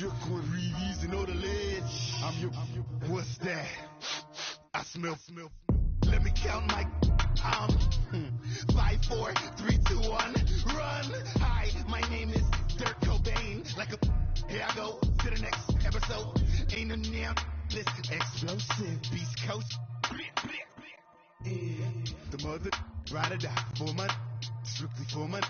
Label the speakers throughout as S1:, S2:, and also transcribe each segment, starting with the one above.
S1: shook with Reeves and the ledge. I'm your, what's that? I smell. Let me count my 5, 4, 3, 2, 1, run. Hi, my name is Dirk Cobain. Like a, here I go to the next episode. Ain't no damn this explosive Beast Coast. Yeah. The mother ride or die for my strictly for my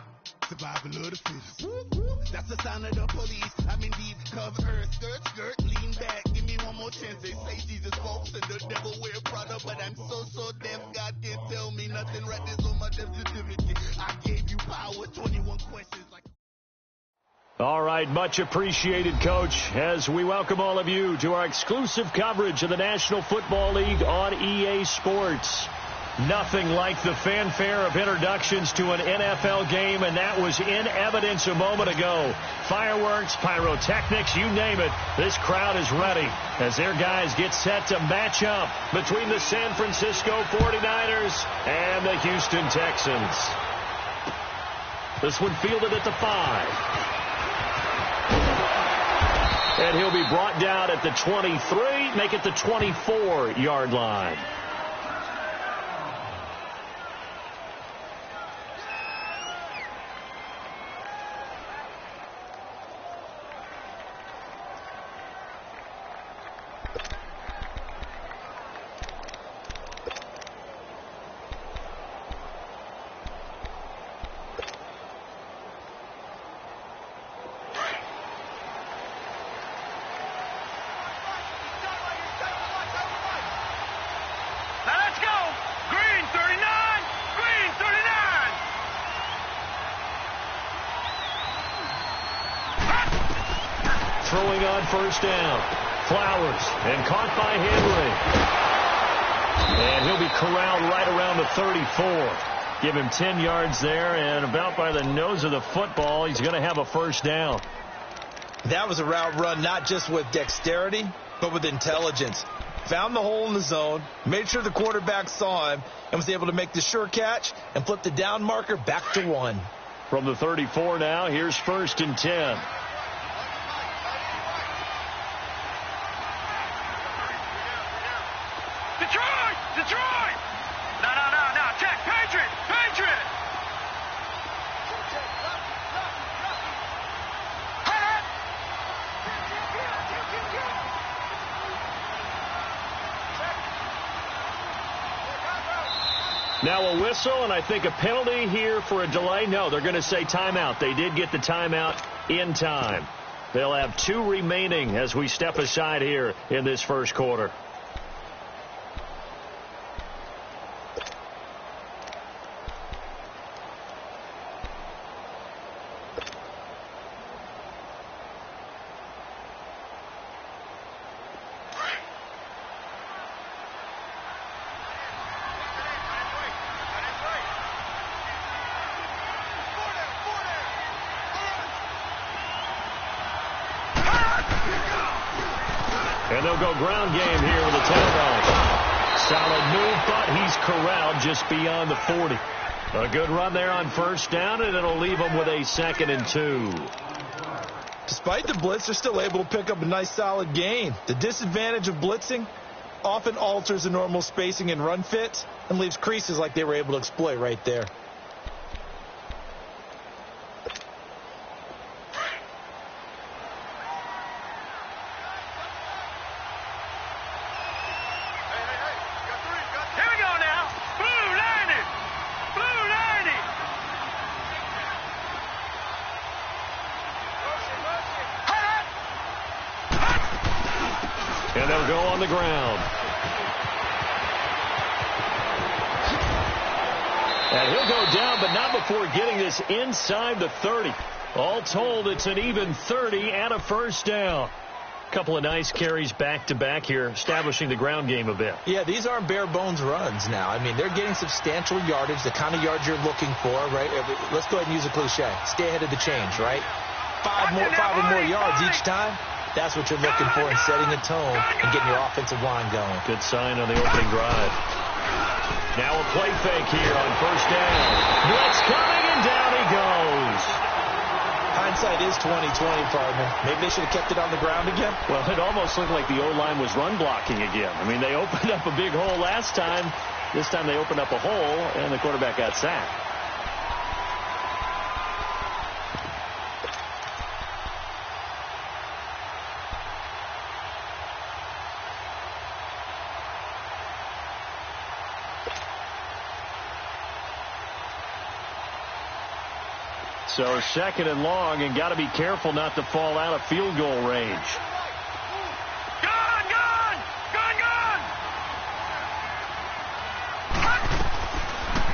S1: survival of the fittest. That's the sound of the police. I'm in deep cover, skirt, lean back. Give me one more chance. They say Jesus walks and the devil wear Prada, but I'm so deaf. God can't tell me nothing. Right this on my death certificate. I gave you power. 21 questions like.
S2: All right, much appreciated, Coach, as we welcome all of you to our exclusive coverage of the National Football League on EA Sports. Nothing like the fanfare of introductions to an NFL game, and that was in evidence a moment ago. Fireworks, pyrotechnics, you name it. This crowd is ready as their guys get set to match up between the San Francisco 49ers and the Houston Texans. This one fielded at the 5. And he'll be brought down at the 23, make it the 24-yard line. Throwing on first down. Flowers, and caught by Henry. And he'll be corralled right around the 34. Give him 10 yards there, and about by the nose of the football, he's going to have a first down.
S3: That was a route run not just with dexterity, but with intelligence. Found the hole in the zone, made sure the quarterback saw him, and was able to make the sure catch and flip the down marker back to 1.
S2: From the 34 now, here's 1st and 10.
S4: Detroit! No, check, Patriot!
S2: Now a whistle, and I think a penalty here for a delay. No, they're going to say timeout. They did get the timeout in time. They'll have 2 remaining as we step aside here in this first quarter. And they'll go ground game here with a tailback. Solid move, but he's corralled just beyond the 40. A good run there on first down, and it'll leave them with a 2nd and 2.
S3: Despite the blitz, they're still able to pick up a nice solid gain. The disadvantage of blitzing often alters the normal spacing and run fits and leaves creases like they were able to exploit right there.
S2: And they'll go on the ground. And he'll go down, but not before getting this inside the 30. All told, it's an even 30 and a first down. Couple of nice carries back-to-back here, establishing the ground game a bit.
S3: Yeah, these aren't bare-bones runs now. I mean, they're getting substantial yardage, the kind of yards you're looking for, right? Let's go ahead and use a cliche. Stay ahead of the change, right? Five or more yards each time. That's what you're looking for in setting a tone and getting your offensive line going.
S2: Good sign on the opening drive. Now a play fake here on first down. Blitz coming, and down he goes.
S3: I hindsight is 20/20, partner. Maybe they should have kept it on the ground again.
S2: Well, it almost looked like the O-line was run blocking again. I mean, they opened up a big hole last time. This time they opened up a hole, and the quarterback got sacked. So second and long, and got to be careful not to fall out of field goal range.
S4: Gun! Gun! Gun! Gun!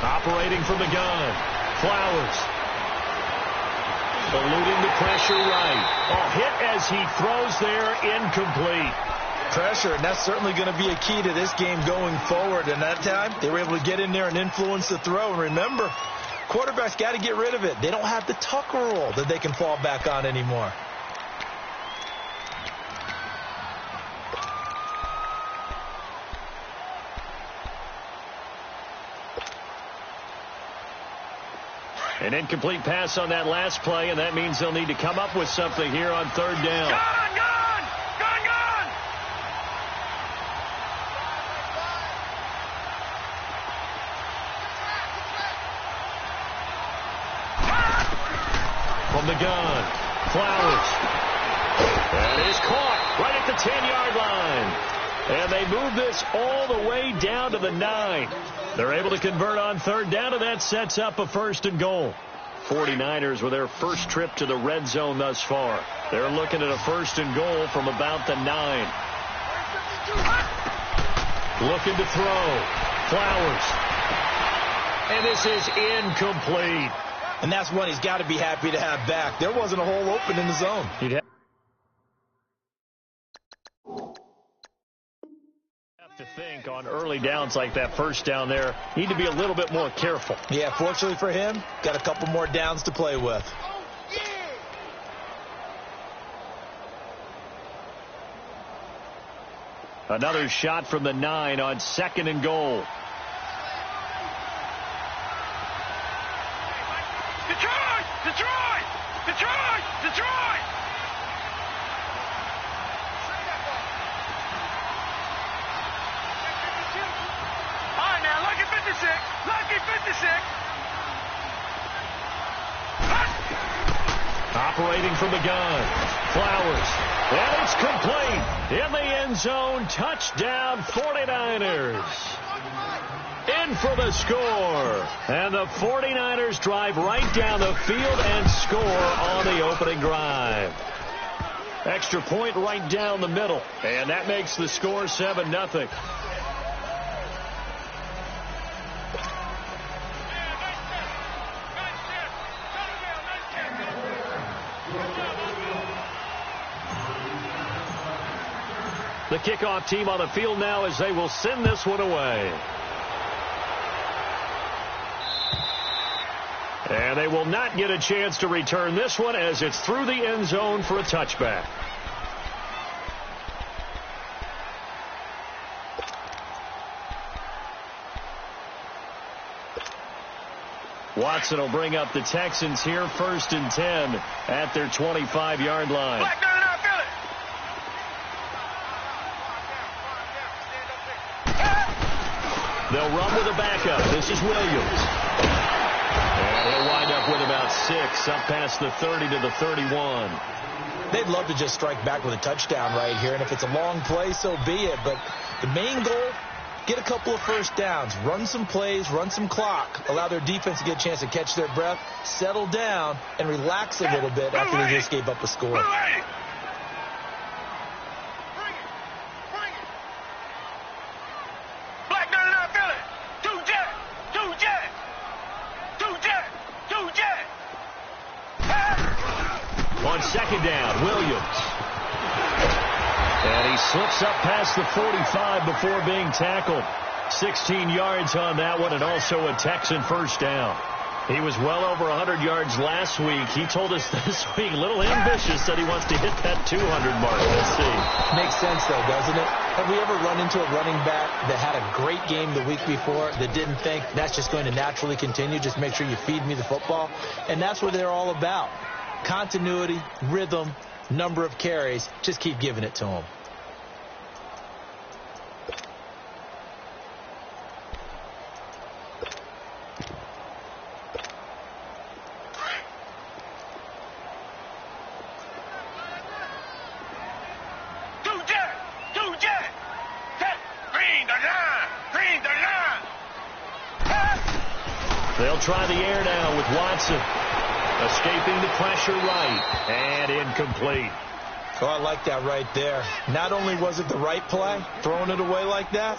S2: Operating from the gun. Flowers. Eluding the pressure right. A hit as he throws there, incomplete.
S3: Pressure, and that's certainly going to be a key to this game going forward. And that time, they were able to get in there and influence the throw. And remember, quarterbacks got to get rid of it. They don't have the Tucker rule that they can fall back on anymore.
S2: An incomplete pass on that last play, and that means they'll need to come up with something here on third down.
S4: Gun! Gun! Gun! Gun!
S2: From the gun, Flowers. And is caught right at the 10-yard line. And they move this all the way down to the 9. They're able to convert on third down, and that sets up a first and goal. 49ers with their first trip to the red zone thus far. They're looking at a first and goal from about the 9. Looking to throw. Flowers. And this is incomplete.
S3: And that's one he's got to be happy to have back. There wasn't a hole open in the zone.
S2: He'd have to think on early downs like that first down there, need to be a little bit more careful.
S3: Yeah, fortunately for him, got a couple more downs to play with.
S2: Another shot from the 9 on second and goal.
S4: Detroit! Detroit! Detroit! Detroit! All right, now, lucky 56. Lucky 56.
S2: Operating from the gun. Flowers. And it's complete. In the end zone. Touchdown 49ers. In for the score. And the 49ers drive right down the field and score on the opening drive. Extra point right down the middle. And that makes the score 7-0. The kickoff team on the field now as they will send this one away. And they will not get a chance to return this one as it's through the end zone for a touchback. Watson will bring up the Texans here, 1st and 10 at their 25-yard line. They'll run with a backup. This is Williams. And he'll wind up with about 6, up past the 30 to the 31.
S3: They'd love to just strike back with a touchdown right here, and if it's a long play, so be it. But the main goal, get a couple of first downs, run some plays, run some clock, allow their defense to get a chance to catch their breath, settle down, and relax a little bit after they just gave up a score.
S2: On second down, Williams. And he slips up past the 45 before being tackled. 16 yards on that one, and also a Texan first down. He was well over 100 yards last week. He told us this week, a little ambitious, that he wants to hit that 200 mark. Let's see.
S3: Makes sense, though, doesn't it? Have we ever run into a running back that had a great game the week before that didn't think that's just going to naturally continue? Just make sure you feed me the football. And that's what they're all about. Continuity, rhythm, number of carries. Just keep giving it to him.
S2: They'll try the air now with Watson. Escaping the pressure right. And incomplete.
S3: Oh, I like that right there. Not only was it the right play, throwing it away like that,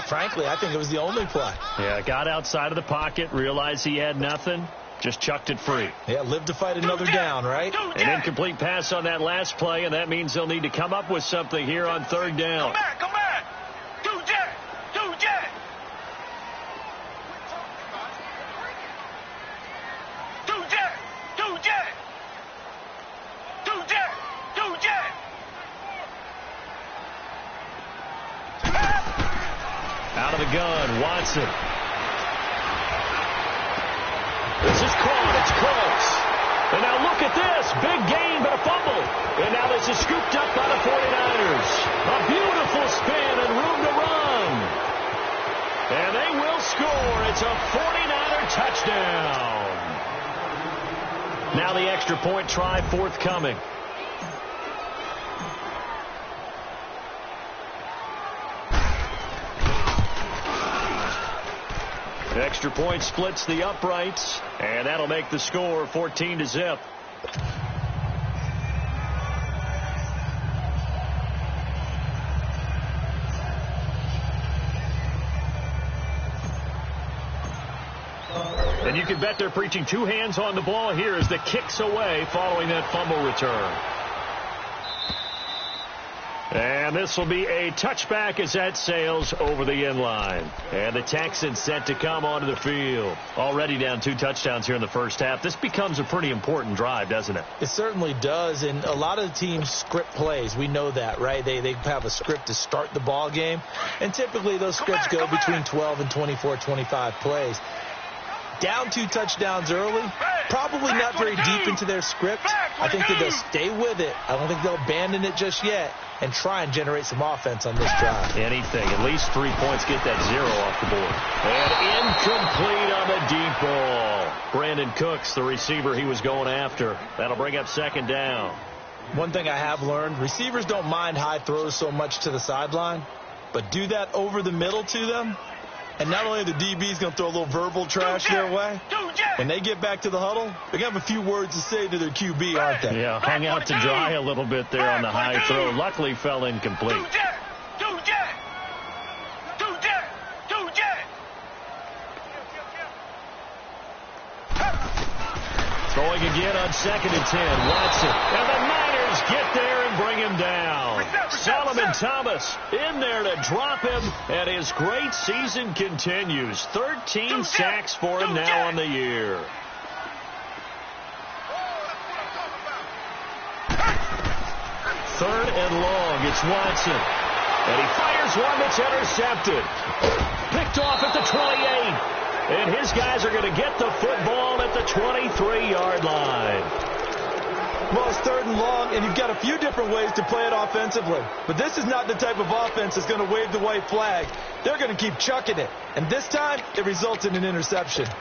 S3: frankly, I think it was the only play.
S2: Yeah, got outside of the pocket, realized he had nothing, just chucked it free.
S3: Yeah, live to fight another down, right?
S2: An incomplete pass on that last play, and that means they'll need to come up with something here on third down.
S4: Come back. Do jet.
S2: Out of the gun, Watson. This is caught. It's close. And now look at this. Big gain, but a fumble. And now this is scooped up by the 49ers. A beautiful spin and room to run. And they will score. It's a 49er touchdown. Now the extra point try forthcoming. Extra point splits the uprights, and that'll make the score 14-0. And you can bet they're preaching two hands on the ball here as the kicks away following that fumble return. And this will be a touchback as that sails over the end line. And the Texans set to come onto the field. Already down 2 touchdowns here in the first half. This becomes a pretty important drive, doesn't it?
S3: It certainly does. And a lot of the teams script plays. We know that, right? They have a script to start the ball game. And typically those scripts go between 12 and 24, 25 plays. Down 2 touchdowns early, probably not very deep into their script. I think that they'll stay with it. I don't think they'll abandon it just yet and try and generate some offense on this drive.
S2: Anything. At least 3 points, get that 0 off the board. And incomplete on the deep ball. Brandon Cooks, the receiver he was going after. That'll bring up second down.
S3: One thing I have learned, receivers don't mind high throws so much to the sideline, but do that over the middle to them. And not only are the DBs going to throw a little verbal trash their way, when they get back to the huddle, they're going to have a few words to say to their QB, aren't they?
S2: Yeah, hung out to dry a little bit there on the high throw. Luckily fell incomplete. Throwing again on 2nd and 10. Watson. And the Niners get there and bring him down. Solomon Thomas in there to drop him, and his great season continues. 13 sacks for him now on the year. Third and long. It's Watson. And he fires one that's intercepted. Picked off at the 28. And his guys are going to get the football at the 23-yard line.
S3: Well, it's 3rd and long, and you've got a few different ways to play it offensively. But this is not the type of offense that's going to wave the white flag. They're going to keep chucking it. And this time, it results in an interception.
S4: No.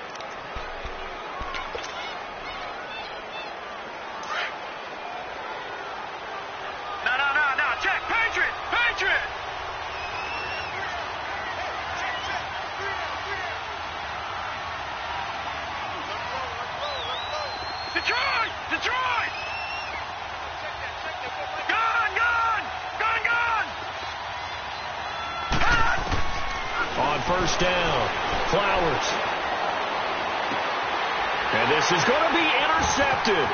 S4: Check. Patriot. Detroit! Gun!
S2: On first down, Flowers. And this is going to be intercepted.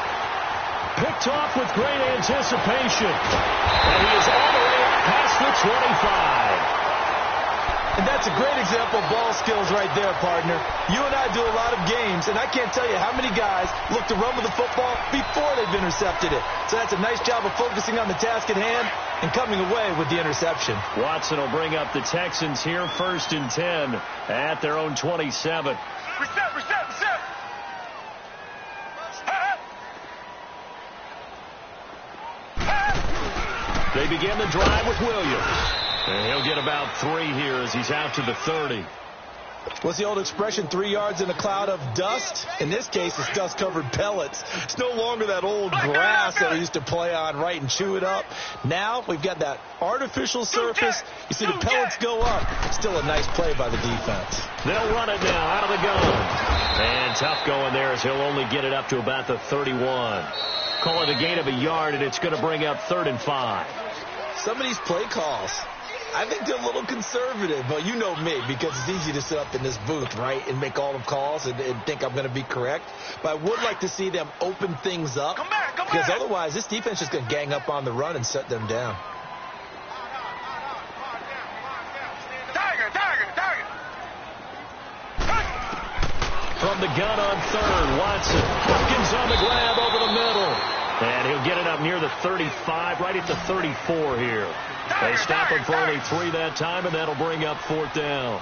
S2: Picked off with great anticipation. And he is all the way up past the 25.
S3: And that's a great example of ball skills right there, partner. You and I do a lot of games, and I can't tell you how many guys look to run with the football before they've intercepted it. So that's a nice job of focusing on the task at hand and coming away with the interception.
S2: Watson will bring up the Texans here 1st and 10 at their own 27.
S4: Reset.
S2: They begin the drive with Williams. And he'll get about 3 here as he's out to the 30.
S3: What's the old expression, 3 yards in a cloud of dust? In this case, it's dust-covered pellets. It's no longer that old grass that we used to play on, right, and chew it up. Now we've got that artificial surface. You see the pellets go up. Still a nice play by the defense.
S2: They'll run it now out of the gun. And tough going there as he'll only get it up to about the 31. Call it a gain of a yard, and it's going to bring up 3rd and 5.
S3: Some of these play calls, I think they're a little conservative, but you know me, because it's easy to sit up in this booth, right, and make all the calls and think I'm going to be correct. But I would like to see them open things up, because otherwise this defense is going to gang up on the run and shut them down.
S4: Tiger.
S2: From the gun on 3rd, Watson. Hopkins on the grab over the middle. And he'll get it up near the 35, right at the 34 here. They stop him for only 3 that time, and that'll bring up 4th down.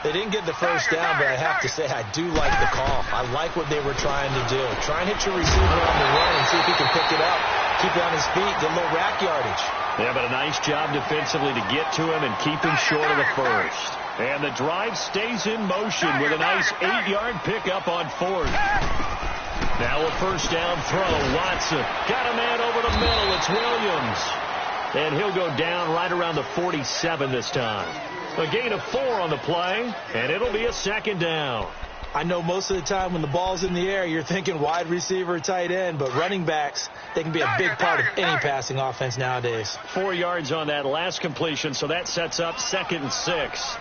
S3: They didn't get the first down, but I have to say I do like the call. I like what they were trying to do. Try and hit your receiver on the run and see if he can pick it up. Keep it on his feet, get a little rack yardage.
S2: Yeah, but a nice job defensively to get to him and keep him short of the first. And the drive stays in motion with a nice 8-yard pickup on 4th. Now a first down throw. Watson got a man over the middle. It's Williams. And he'll go down right around the 47 this time. A gain of 4 on the play, and it'll be a 2nd down.
S3: I know most of the time when the ball's in the air, you're thinking wide receiver, tight end, but running backs, they can be a big part of any passing offense nowadays.
S2: 4 yards on that last completion, so that sets up 2nd and 6.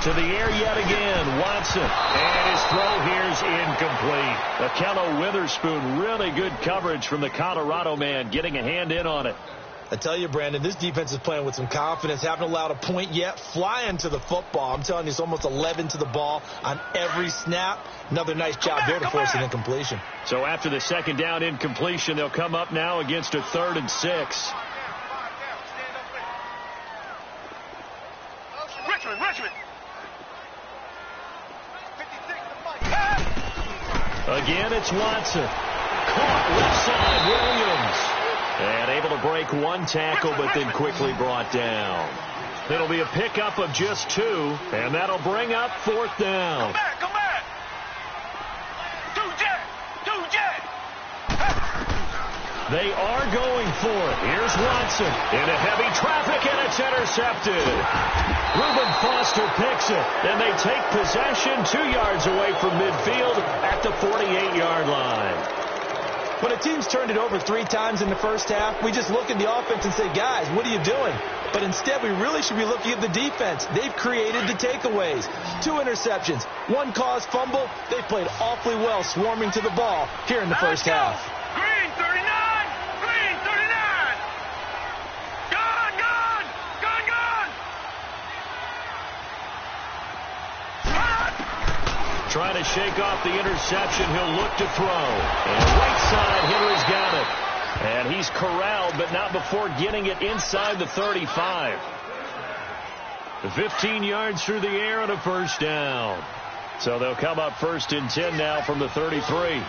S2: To the air yet again, Watson. And his throw here's incomplete. Akello Witherspoon, really good coverage from the Colorado man, getting a hand in on it.
S3: I tell you, Brandon, this defense is playing with some confidence. Haven't allowed a point yet. Flying to the football. I'm telling you, it's almost 11 to the ball on every snap. Another nice job there to force an incompletion.
S2: So after the 2nd down incompletion, they'll come up now against a 3rd and 6.
S4: Richmond.
S2: Again, it's Watson. Caught left side, Williams. And able to break 1 tackle, but then quickly brought down. It'll be a pickup of just 2, and that'll bring up 4th down.
S4: Come back. 2 jet.
S2: They are going for it. Here's Watson into heavy traffic, and it's intercepted. Reuben Foster picks it, and they take possession 2 yards away from midfield at the 48-yard line.
S3: When a team's turned it over 3 times in the first half, we just look at the offense and say, guys, what are you doing? But instead, we really should be looking at the defense. They've created the takeaways. 2 interceptions, 1 caused fumble. They've played awfully well swarming to the ball here in the first half.
S4: Green 39.
S2: Trying to shake off the interception. He'll look to throw. And right side, Henry's got it. And he's corralled, but not before getting it inside the 35. 15 yards through the air and a first down. So they'll come up 1st and 10 now from the 33.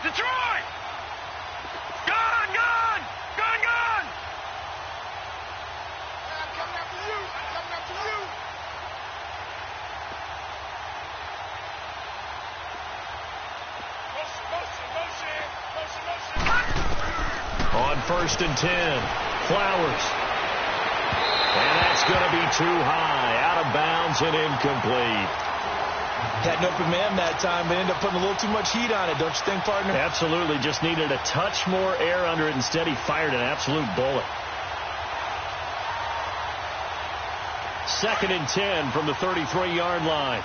S4: Detroit! Gun! I'm coming after you! Motion!
S2: On 1st and 10, Flowers. And that's going to be too high, out of bounds and incomplete.
S3: Had an open man that time, but ended up putting a little too much heat on it, don't you think, partner?
S2: Absolutely. Just needed a touch more air under it. Instead, he fired an absolute bullet. 2nd and 10 from the 33-yard line.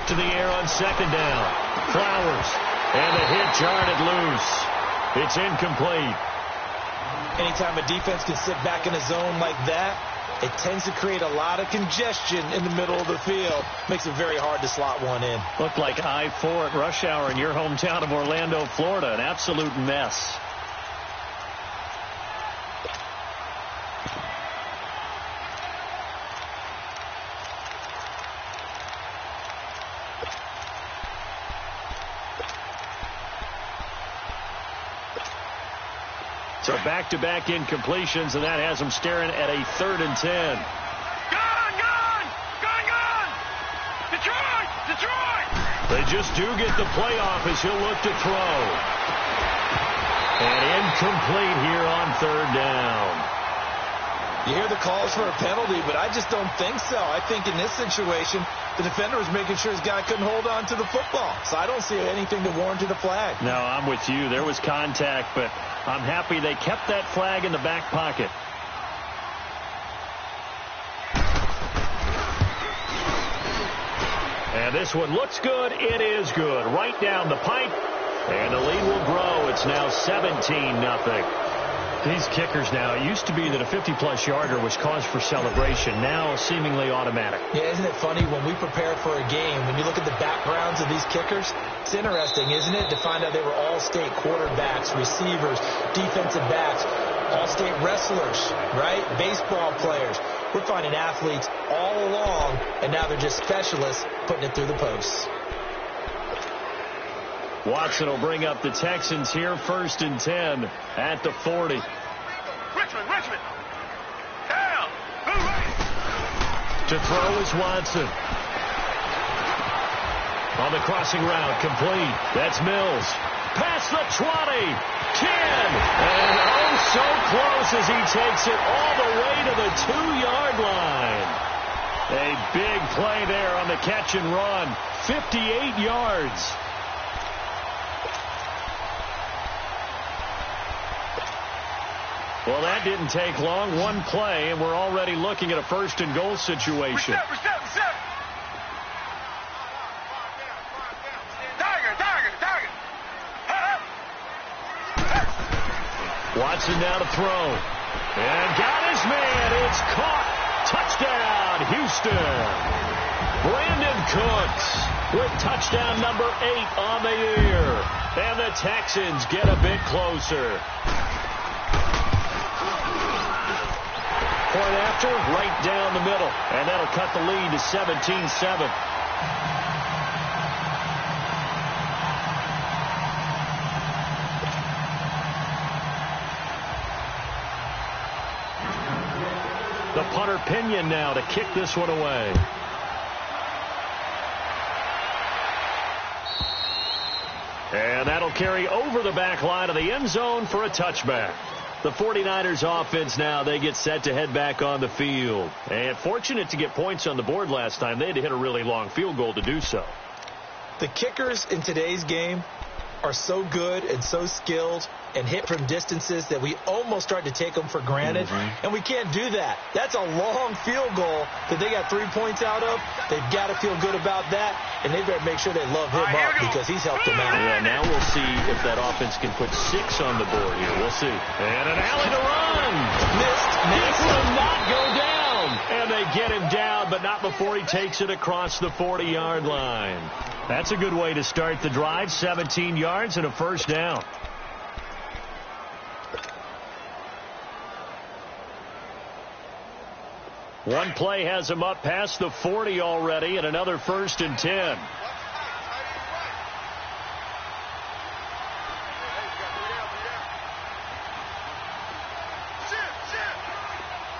S2: back to the air on second down. Flowers. And the hit jarred loose. It's incomplete.
S3: Anytime a defense can sit back in a zone like that, it tends to create a lot of congestion in the middle of the field. Makes it very hard to slot one in.
S2: Looked like I-4 at rush hour in your hometown of Orlando, Florida. An absolute mess. So back-to-back incompletions, and that has them staring at a 3rd and 10.
S4: Gone! Detroit!
S2: They just do get the playoff as he'll look to throw. And incomplete here on 3rd down.
S3: You hear the calls for a penalty, but I just don't think so. I think in this situation, the defender was making sure his guy couldn't hold on to the football. So I don't see anything that warranted a flag.
S2: No, I'm with you. There was contact, but I'm happy they kept that flag in the back pocket. And this one looks good. It is good. Right down the pipe. And the lead will grow. It's now 17-0. These kickers now, it used to be that a 50-plus yarder was cause for celebration. Now seemingly automatic.
S3: Yeah, isn't it funny when we prepare for a game, when you look at the backgrounds of these kickers, it's interesting, isn't it, to find out they were all-state quarterbacks, receivers, defensive backs, all-state wrestlers, right? Baseball players. We're finding athletes all along, and now they're just specialists putting it through the posts.
S2: Watson will bring up the Texans here, 1st and 10 at the 40.
S4: Richmond! Down! Hooray!
S2: To throw is Watson. On the crossing route, complete. That's Mills. Past the 20. 10. And oh, so close as he takes it all the way to the 2-yard line. A big play there on the catch and run. 58 yards. Well, that didn't take long. One play, and we're already looking at a 1st and goal situation.
S4: Reset. Target.
S2: Watson now to throw. And got his man. It's caught. Touchdown, Houston. Brandon Cooks with touchdown number 8 on the year. And the Texans get a bit closer. Point after, right down the middle. And that'll cut the lead to 17-7. The punter Pinion now to kick this one away. And that'll carry over the back line of the end zone for a touchback. The 49ers offense now, they get set to head back on the field. And fortunate to get points on the board last time. They had to hit a really long field goal to do so.
S3: The kickers in today's game are so good and so skilled and hit from distances that we almost start to take them for granted. And we can't do that. That's a long field goal that they got 3 points out of. They've got to feel good about that, and they better make sure they love him up because he's helped them out.
S2: Yeah, now we'll see if that offense can put 6 on the board here. We'll see. And an alley to run.
S3: Missed.
S2: This will not go down. And they get him down, but not before he takes it across the 40-yard line. That's a good way to start the drive. 17 yards and a 1st down. One play has him up past the 40 already, and another 1st and 10.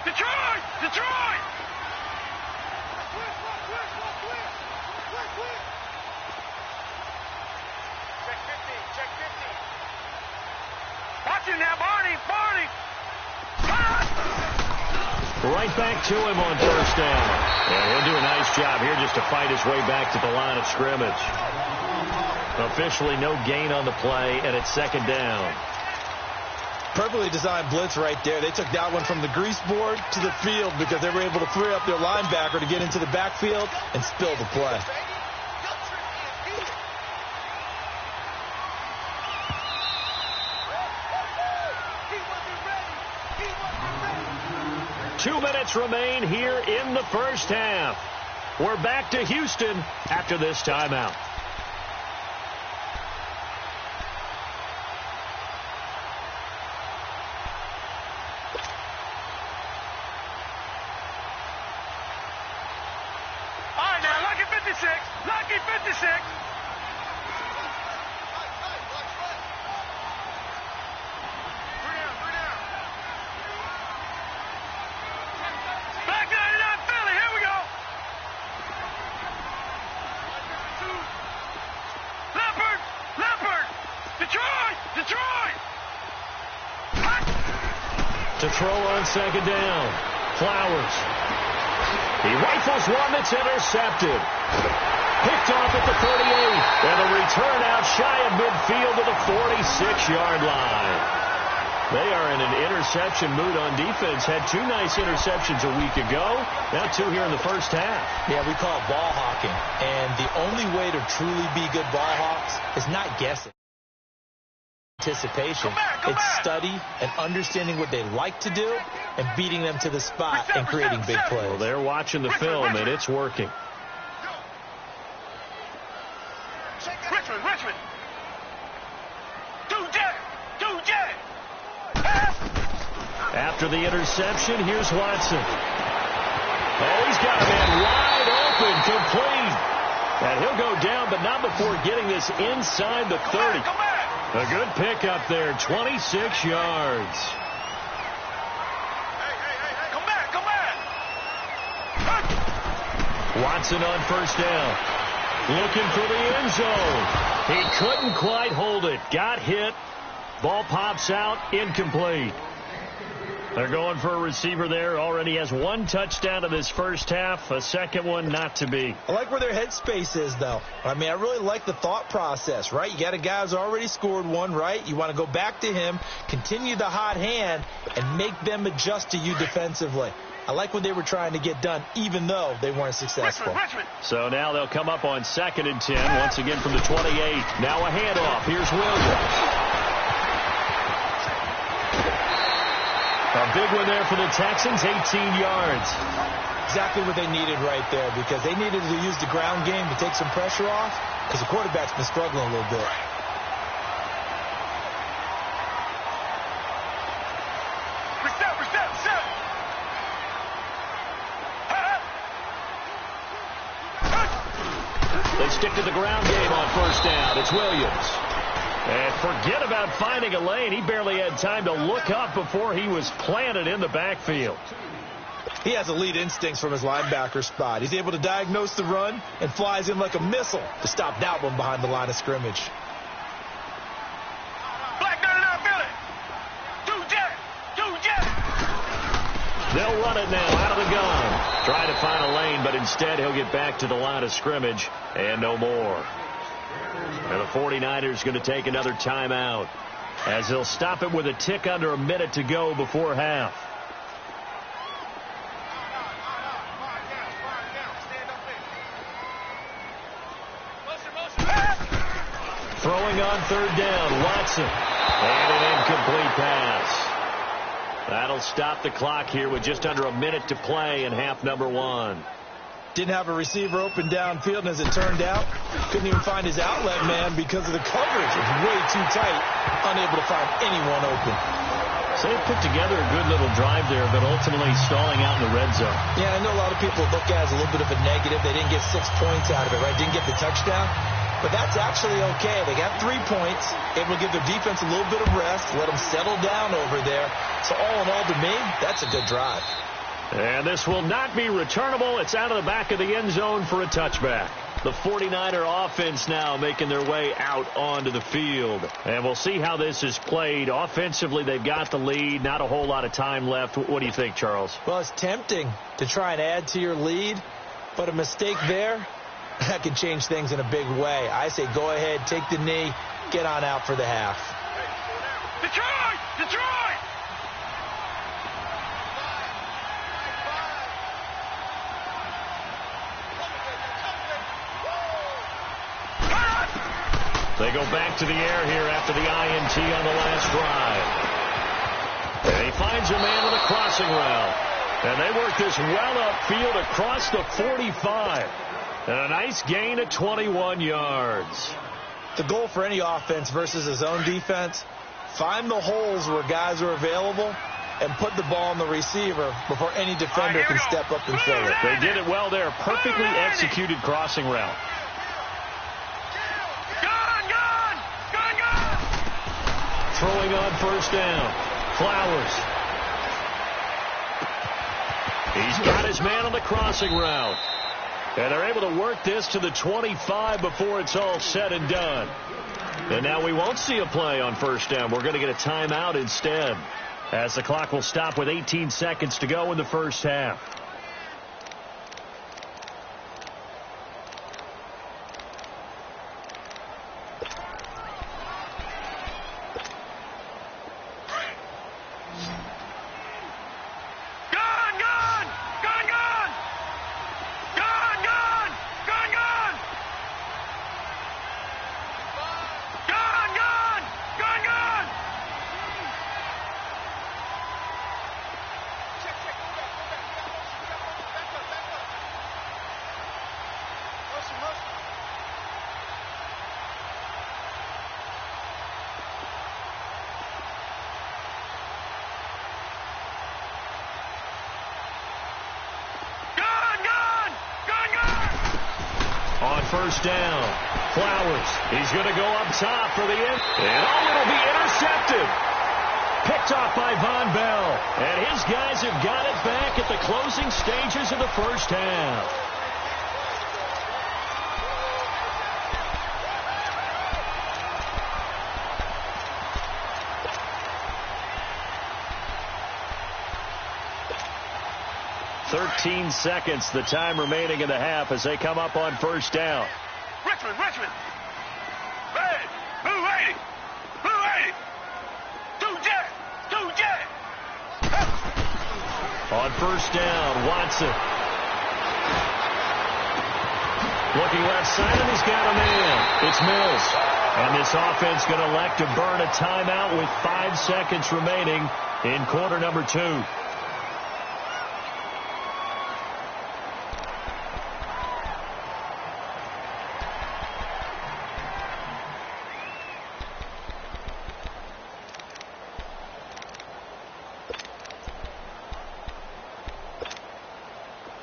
S4: Detroit! Check 50. Watch him now, Barney!
S2: Right back to him on 1st down. And he'll do a nice job here just to fight his way back to the line of scrimmage. Officially no gain on the play, and it's 2nd down.
S3: Perfectly designed blitz right there. They took that one from the grease board to the field because they were able to free up their linebacker to get into the backfield and spill the play.
S2: 2 minutes remain here in the first half. We're back to Houston after this timeout.
S4: All right, now, lucky 56. Lucky 56. Black 99 Philly, here we go. Leopard, Leopard. Detroit, Detroit.
S2: To throw on second down. Flowers. He rifles one that's intercepted. Picked off at the 38. And a return out shy of midfield to the 46-yard line. They are in an interception mood on defense. Had 2 nice interceptions a week ago. Now 2 here in the first half.
S3: Yeah, we call it ball hawking. And the only way to truly be good ball hawks is not guessing. Anticipation. It's study and understanding what they like to do and beating them to the spot and creating big plays.
S2: Well, they're watching the film, and it's working.
S4: Richmond. 2 jet.
S2: After the interception, here's Watson. Oh, he's got a man wide open, complete. And he'll go down, but not before getting this inside the 30. A good pickup there, 26 yards.
S4: Come back.
S2: Watson on first down. Looking for the end zone. He couldn't quite hold it. Got hit. Ball pops out, incomplete. They're going for a receiver there. Already has 1 touchdown in this first half. A second one not to be.
S3: I like where their headspace is, though. I mean, I really like the thought process, right? You got a guy who's already scored 1, right? You want to go back to him, continue the hot hand, and make them adjust to you defensively. I like what they were trying to get done, even though they weren't successful.
S4: Richmond.
S2: So now they'll come up on 2nd and 10. Once again from the 28. Now a handoff. Here's Williams. A big one there for the Texans, 18 yards.
S3: Exactly what they needed right there, because they needed to use the ground game to take some pressure off, because the quarterback's been struggling a little bit.
S4: Reset.
S2: They stick to the ground game on first down. It's Williams. And forget about finding a lane. He barely had time to look up before he was planted in the backfield.
S3: He has elite instincts from his linebacker spot. He's able to diagnose the run and flies in like a missile to stop that one behind the line of scrimmage.
S4: Black 99 Philly. 2 jet.
S2: They'll run it now out of the gun. Try to find a lane, but instead he'll get back to the line of scrimmage and no more. And the 49ers going to take another timeout as they'll stop it with a tick under a minute to go before half. Throwing on 3rd down, Watson. And an incomplete pass. That'll stop the clock here with just under a minute to play in half number 1.
S3: Didn't have a receiver open downfield, and as it turned out, couldn't even find his outlet man because of the coverage. It was way too tight, unable to find anyone open.
S2: So they put together a good little drive there, but ultimately stalling out in the red zone.
S3: Yeah, I know a lot of people look at it as a little bit of a negative. They didn't get 6 points out of it, right? Didn't get the touchdown. But that's actually okay. They got 3 points, able to give their defense a little bit of rest, let them settle down over there. So all in all, to me, that's a good drive.
S2: And this will not be returnable. It's out of the back of the end zone for a touchback. The 49er offense now making their way out onto the field. And we'll see how this is played. Offensively, they've got the lead. Not a whole lot of time left. What do you think, Charles?
S3: Well, it's tempting to try and add to your lead, but a mistake there, that can change things in a big way. I say go ahead, take the knee, get on out for the half.
S4: Detroit!
S2: They go back to the air here after the INT on the last drive. And he finds a man with a crossing route. And they work this well upfield across the 45. And a nice gain of 21 yards.
S3: The goal for any offense versus a zone defense, find the holes where guys are available and put the ball on the receiver before any defender can step up and fill it.
S2: They did it well there. Perfectly executed crossing route. Throwing on first down. Flowers. He's got his man on the crossing route. And they're able to work this to the 25 before it's all said and done. And now we won't see a play on first down. We're going to get a timeout instead, as the clock will stop with 18 seconds to go in the first half. First down. Flowers. He's going to go up top for the end. And it'll be intercepted. Picked off by Von Bell. And his guys have got it back at the closing stages of the first half. .13 seconds, the time remaining in the half as they come up on first down.
S4: Richmond. Hey, 280. 2J.
S2: On first down, Watson. Looking left side, and he's got a man. It's Mills. And this offense going to elect to burn a timeout with 5 seconds remaining in quarter number 2.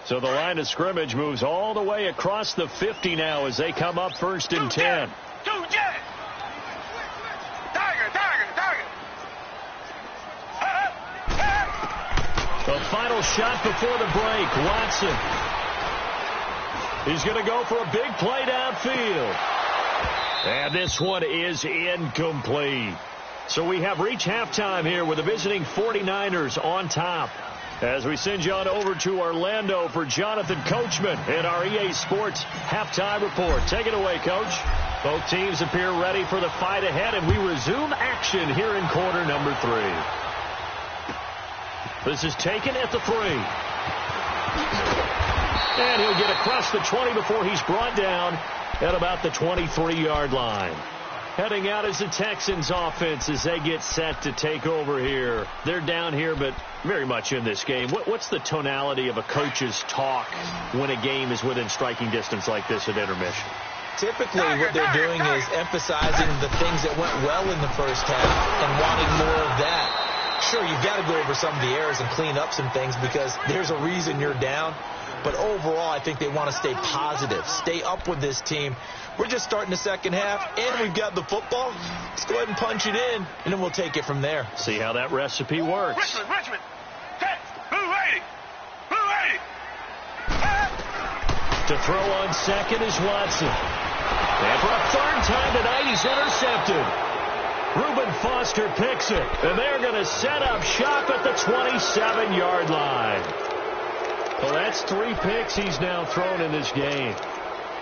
S2: So the line of scrimmage moves all the way across the 50 now as they come up first and 10. The final shot before the break, Watson. He's going to go for a big play downfield. And this one is incomplete. So we have reached halftime here with the visiting 49ers on top. As we send you on over to Orlando for Jonathan Coachman in our EA Sports Halftime Report. Take it away, Coach. Both teams appear ready for the fight ahead, and we resume action here in quarter number 3. This is taken at the 3. And he'll get across the 20 before he's brought down at about the 23-yard line. Heading out is the Texans offense as they get set to take over here. They're down here, but very much in this game. What's the tonality of a coach's talk when a game is within striking distance like this at intermission?
S3: Typically, what they're doing is emphasizing the things that went well in the first half and wanting more of that. Sure, you've got to go over some of the errors and clean up some things because there's a reason you're down. But overall, I think they want to stay positive, stay up with this team. We're just starting the second half, and we've got the football. Let's go ahead and punch it in, and then we'll take it from there.
S2: See how that recipe works.
S4: Richmond. 280.
S2: To throw on second is Watson. And for a third time tonight, he's intercepted. Reuben Foster picks it, and they're going to set up shop at the 27-yard line. Well, that's 3 picks he's now thrown in this game.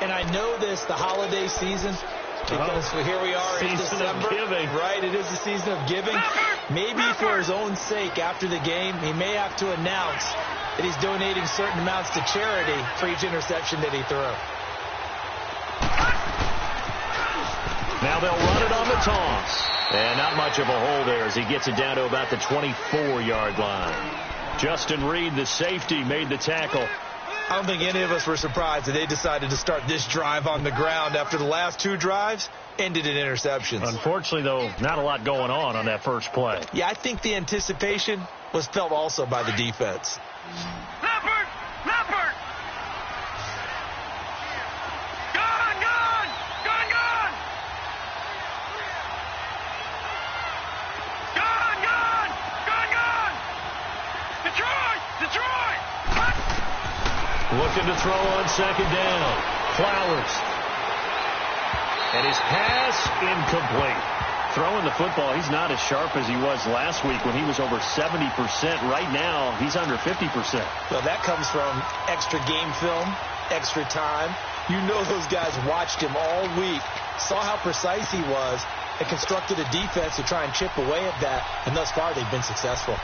S3: And I know this, the holiday season, because here we are in December. Right, it is the season of giving. Maybe for his own sake, after the game, he may have to announce that he's donating certain amounts to charity for each interception that he threw.
S2: Now they'll run it on the toss. And not much of a hole there as he gets it down to about the 24-yard line. Justin Reed, the safety, made the tackle.
S3: I don't think any of us were surprised that they decided to start this drive on the ground after the last 2 drives ended in interceptions.
S2: Unfortunately, though, not a lot going on that first play.
S3: Yeah, I think the anticipation was felt also by the defense.
S4: Leopard! Leopard! Gone! Gone! Gone! Gone! Gone! Gone! Gone! Gone! Detroit! Detroit!
S2: Looking to throw on second down. Flowers. And his pass incomplete. Throwing the football, he's not as sharp as he was last week when he was over 70%. Right now, he's under 50%.
S3: Well, that comes from extra game film, extra time. You know those guys watched him all week, saw how precise he was, and constructed a defense to try and chip away at that. And thus far, they've been successful.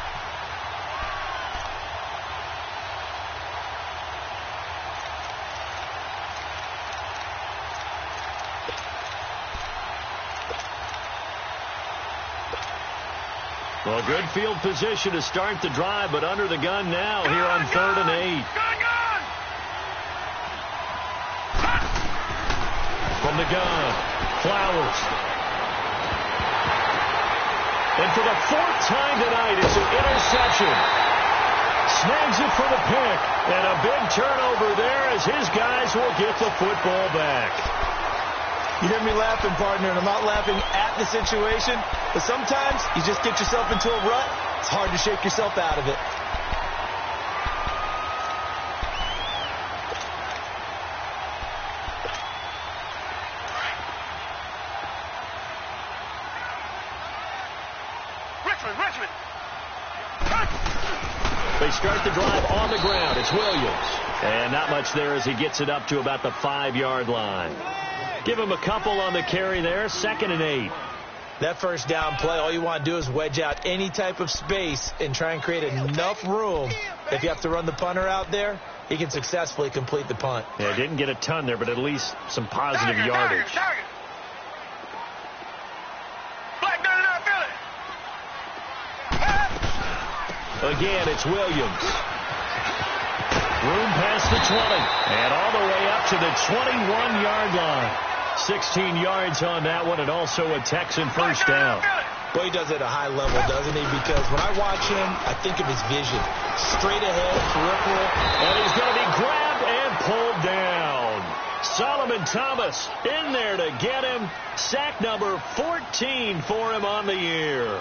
S2: Well, good field position to start the drive, but under the gun now here on 3rd and 8. From the gun, Flowers. And for the 4th time tonight, it's an interception. Snags it for the pick, and a big turnover there as his guys will get the football back.
S3: You hear me laughing, partner, and I'm not laughing at the situation, but sometimes you just get yourself into a rut. It's hard to shake yourself out of it.
S4: Richmond!
S2: They start the drive on the ground. It's Williams. And not much there as he gets it up to about the 5-yard line. Give him a couple on the carry there. 2nd and 8.
S3: That first down play, all you want to do is wedge out any type of space and try and create enough room. If you have to run the punter out there, he can successfully complete the punt.
S2: Yeah, didn't get a ton there, but at least some positive yardage.
S4: Black down in our Philly.
S2: Again, it's Williams. Room past the 20. And all the way up to the 21-yard line. 16 yards on that one, and also a Texan first down.
S3: Boy, he does it at a high level, doesn't he? Because when I watch him, I think of his vision. Straight ahead, peripheral.
S2: And he's going to be grabbed and pulled down. Solomon Thomas in there to get him. Sack number 14 for him on the year.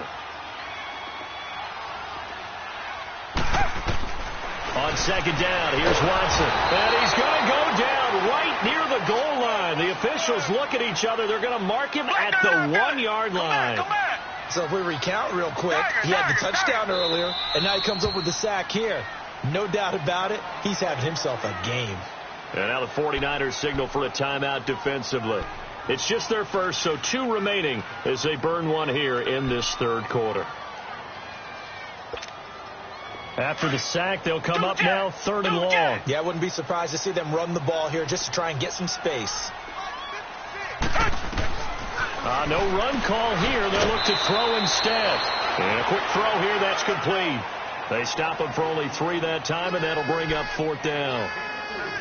S2: On second down, here's Watson. And he's going to go down right near the goal line. The officials look at each other. They're going to mark him at the 1-yard line.
S3: So if we recount real quick, he had the touchdown earlier, and now he comes up with the sack here. No doubt about it, he's having himself a game.
S2: And now the 49ers signal for a timeout defensively. It's just their first, so 2 remaining as they burn one here in this 3rd quarter. After the sack, they'll come up now 3rd and long.
S3: Yeah, I wouldn't be surprised to see them run the ball here just to try and get some space.
S2: No run call here. They'll look to throw instead. And a quick throw here. That's complete. They stop him for only 3 that time, and that'll bring up 4th down.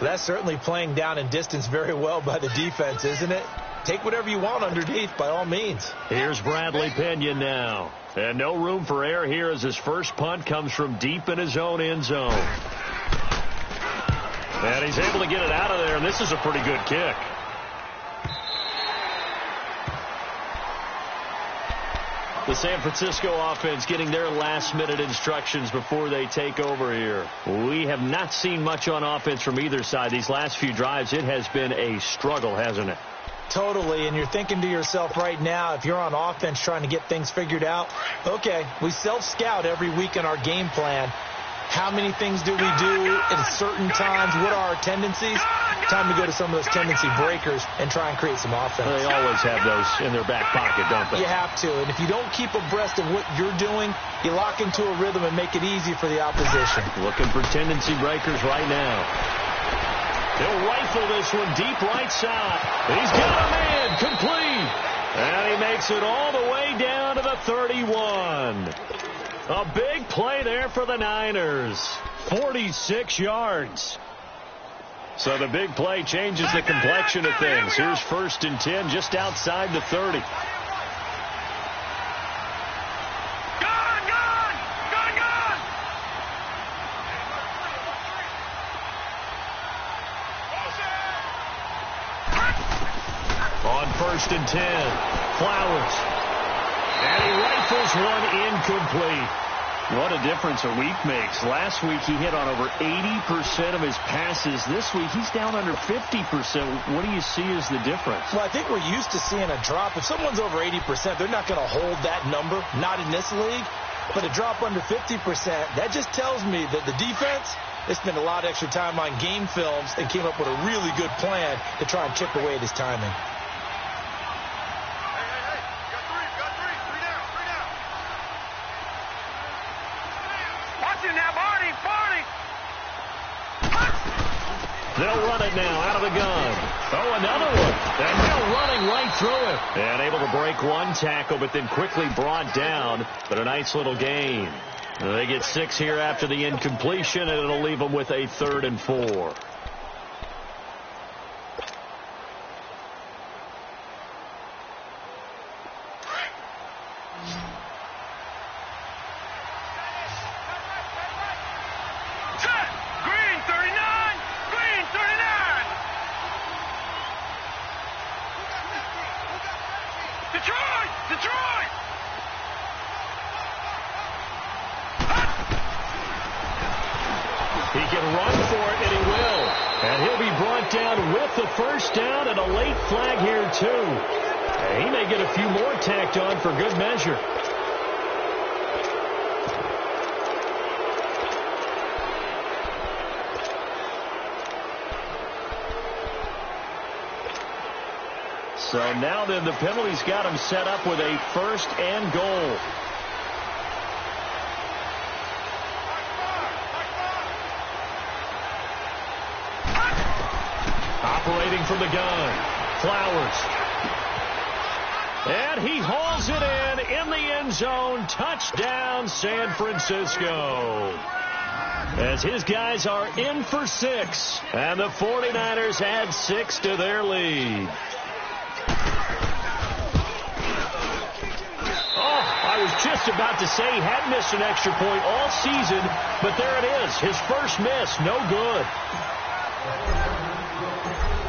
S3: That's certainly playing down in distance very well by the defense, isn't it? Take whatever you want underneath, by all means.
S2: Here's Bradley Pinion now. And no room for error here as his first punt comes from deep in his own end zone. And he's able to get it out of there, and this is a pretty good kick. The San Francisco offense getting their last-minute instructions before they take over here. We have not seen much on offense from either side. These last few drives, it has been a struggle, hasn't it?
S3: Totally, and you're thinking to yourself right now, if you're on offense trying to get things figured out, okay, we self-scout every week in our game plan. How many things do we do at certain times? What are our tendencies? Time to go to some of those tendency breakers and try and create some offense.
S2: They always have those in their back pocket, don't they?
S3: You have to, and if you don't keep abreast of what you're doing, you lock into a rhythm and make it easy for the opposition.
S2: Looking for tendency breakers right now. He'll rifle this one deep right side. He's got a man complete. And he makes it all the way down to the 31. A big play there for the Niners. 46 yards. So the big play changes the complexion of things. Here's 1st and 10 just outside the 30. On 1st and 10, Flowers. And he rifles one incomplete. What a difference a week makes. Last week he hit on over 80% of his passes. This week he's down under 50%. What do you see as the difference?
S3: Well, I think we're used to seeing a drop. If someone's over 80%, they're not going to hold that number. Not in this league. But a drop under 50%, that just tells me that the defense, they spent a lot of extra time on game films and came up with a really good plan to try and chip away at his timing.
S2: They'll run it now out of the gun. Oh, another one. And they're running right through it. And able to break one tackle, but then quickly brought down. But a nice little gain. They get 6 here after the incompletion, and it'll leave them with a 3rd and 4. He can run for it, and he will. And he'll be brought down with the 1st down and a late flag here, too. And he may get a few more tacked on for good measure. So now then the penalty's got him set up with a 1st and goal. Operating from the gun, Flowers. And he hauls it in the end zone. Touchdown, San Francisco. As his guys are in for 6. And the 49ers add 6 to their lead. I was just about to say he hadn't missed an extra point all season, but there it is. His first miss, no good.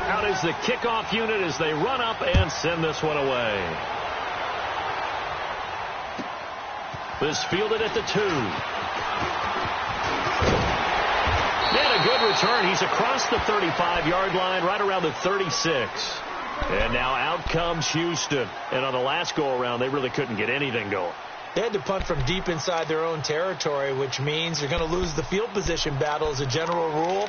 S2: Out is the kickoff unit as they run up and send this one away. This fielded at the 2. And a good return. He's across the 35-yard line, right around the 36. And now out comes Houston. And on the last go-around, they really couldn't get anything going.
S3: They had to punt from deep inside their own territory, which means they're going to lose the field position battle as a general rule.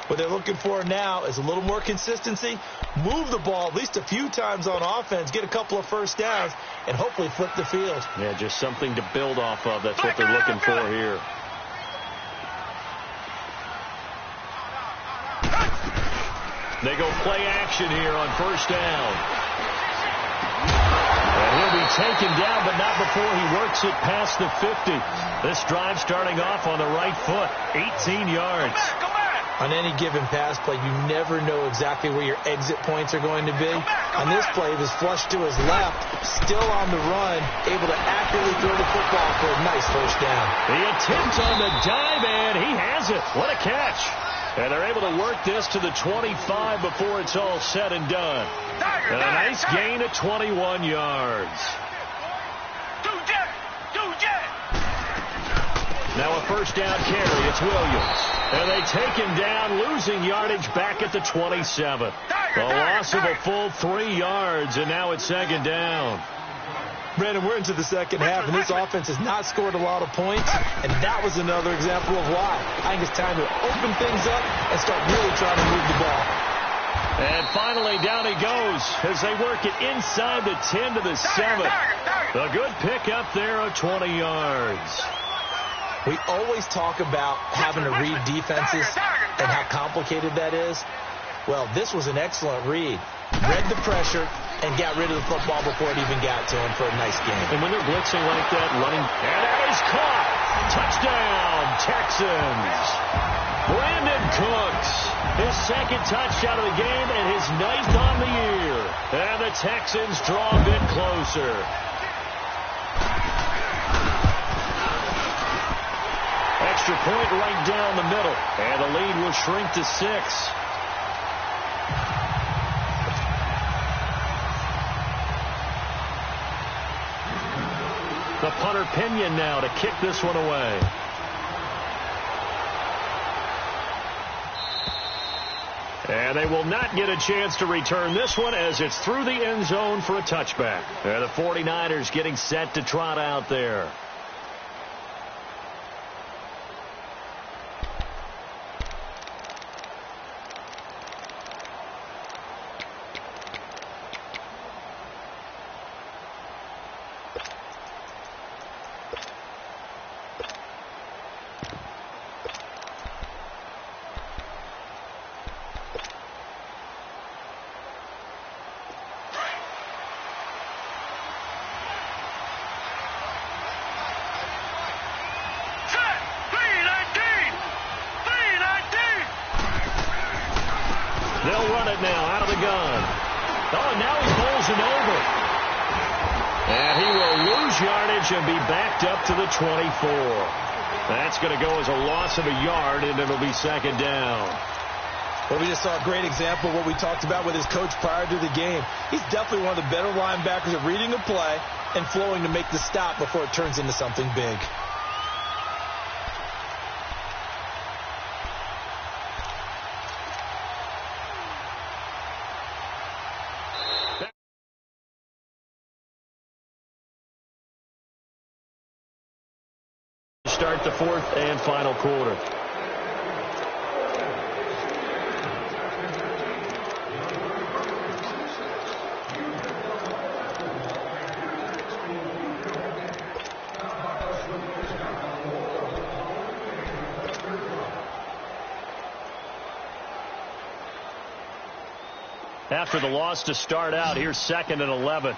S3: What they're looking for now is a little more consistency, move the ball at least a few times on offense, get a couple of 1st downs, and hopefully flip the field.
S2: Yeah, just something to build off of. That's what they're looking for here. They go play action here on 1st down. And he'll be taken down, but not before he works it past the 50. This drive starting off on the right foot, 18 yards.
S3: On any given pass play, you never know exactly where your exit points are going to be. On this play, it was flushed to his left, still on the run, able to accurately throw the football for a nice 1st down.
S2: The attempt on the dive, and he has it. What a catch. And they're able to work this to the 25 before it's all said and done. And a nice gain of 21 yards. Now a 1st down carry. It's Williams. And they take him down, losing yardage back at the 27. A loss of a full 3 yards, and now it's 2nd down.
S3: Brandon, we're into the second half, and this offense has not scored a lot of points, and that was another example of why. I think it's time to open things up and start really trying to move the ball.
S2: And finally, down he goes as they work it inside the 10 to the 7. A good pickup there of 20 yards.
S3: We always talk about having to read defenses and how complicated that is. Well, this was an excellent read. Read the pressure and got rid of the football before it even got to him for a nice game.
S2: And when they're blitzing like that, running, and that is caught. Touchdown, Texans. Brandon Cooks, his second touchdown of the game and his 9th on the year. And the Texans draw a bit closer. Extra point right down the middle. And the lead will shrink to 6. The punter Pinion now to kick this one away. And they will not get a chance to return this one as it's through the end zone for a touchback. And the 49ers getting set to trot out there. They'll run it now out of the gun. Oh, now he's bowling over. And he will lose yardage and be backed up to the 24. That's going to go as a loss of a yard, and it'll be second down.
S3: Well, we just saw a great example of what we talked about with his coach prior to the game. He's definitely one of the better linebackers at reading a play and flowing to make the stop before it turns into something big.
S2: Start the 4th and final quarter. After the loss to start out, here's 2nd and 11.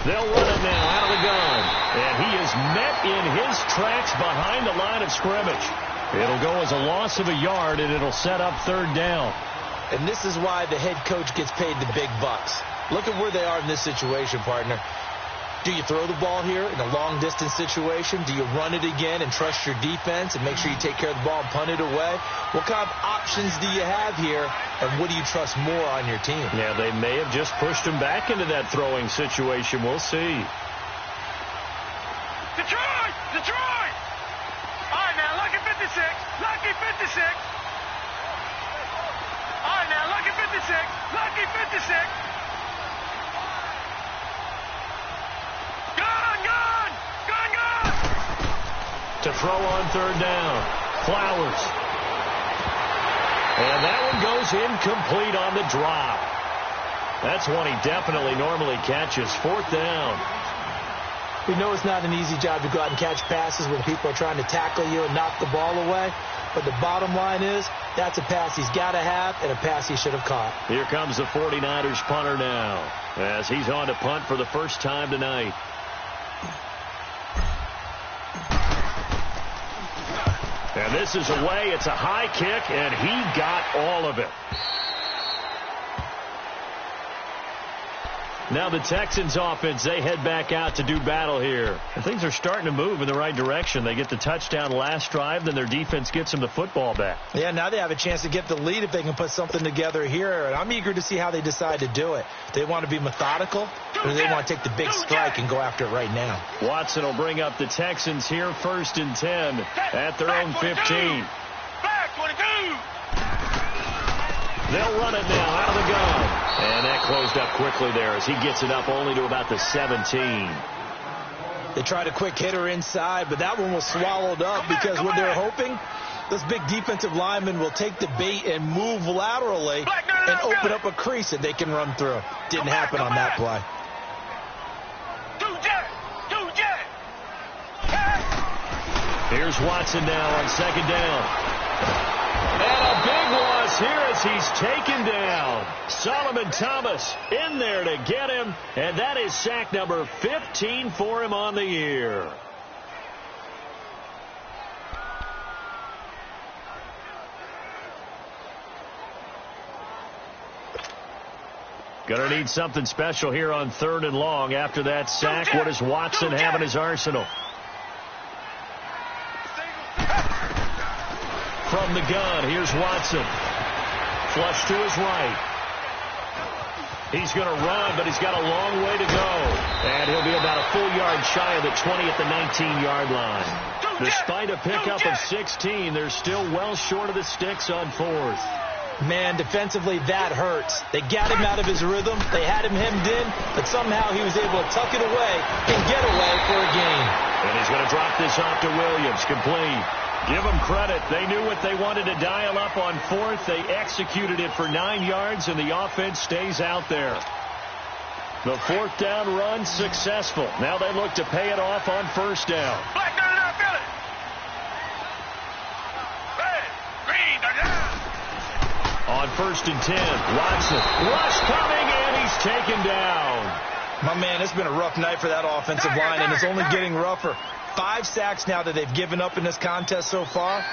S2: They'll run it now out of the gun. And he is met in his tracks behind the line of scrimmage. It'll go as a loss of a yard, and it'll set up 3rd down.
S3: And this is why the head coach gets paid the big bucks. Look at where they are in this situation, partner. Do you throw the ball here in a long-distance situation? Do you run it again and trust your defense and make sure you take care of the ball and punt it away? What kind of options do you have here, and what do you trust more on your team?
S2: Yeah, they may have just pushed him back into that throwing situation. We'll see.
S4: Detroit! Detroit! All right, now, lucky 56. Lucky 56. All right, now, lucky 56. Lucky 56.
S2: To throw on 3rd down. Flowers. And that one goes incomplete on the drop. That's one he definitely normally catches. 4th down.
S3: We know it's not an easy job to go out and catch passes when people are trying to tackle you and knock the ball away. But the bottom line is that's a pass he's got to have and a pass he should have caught.
S2: Here comes the 49ers punter now as he's on to punt for the first time tonight. And this is away. It's a high kick, and he got all of it. Now the Texans offense, they head back out to do battle here. And things are starting to move in the right direction. They get the touchdown last drive, then their defense gets them the football back.
S3: Yeah, now they have a chance to get the lead if they can put something together here. And I'm eager to see how they decide to do it. They want to be methodical, or do they want to take the big strike and go after it right now?
S2: Watson will bring up the Texans here 1st and 10 at their own 15.
S4: Back 22.
S2: They'll run it now out of the gun. And that closed up quickly there as he gets it up only to about the 17.
S3: They tried a quick hitter inside, but that one was swallowed up because what they're hoping, this big defensive lineman will take the bait and move laterally and open up a crease that they can run through. Didn't happen on that play.
S2: Here's Watson now on second down. And a big loss here as he's taken down. Solomon Thomas in there to get him, and that is sack number 15 for him on the year. Going to need something special here on 3rd and long. After that sack, what does Watson have in his arsenal? From the gun, here's Watson. Flush to his right. He's going to run, but he's got a long way to go. And he'll be about a full yard shy of the 20 at the 19-yard line. Despite a pickup of 16, they're still well short of the sticks on 4th.
S3: Man, defensively, that hurts. They got him out of his rhythm. They had him hemmed in, but somehow he was able to tuck it away and get away for a gain.
S2: And he's going to drop this off to Williams. Complete. Give them credit. They knew what they wanted to dial up on 4th. They executed it for 9 yards, and the offense stays out there. The 4th down run successful. Now they look to pay it off on 1st down.
S4: Black, feel it. Red, green,
S2: On 1st and 10, Watson. Rush coming, and he's taken down.
S3: My man, it's been a rough night for that offensive line, and it's only getting rougher. 5 sacks now that they've given up in this contest so far.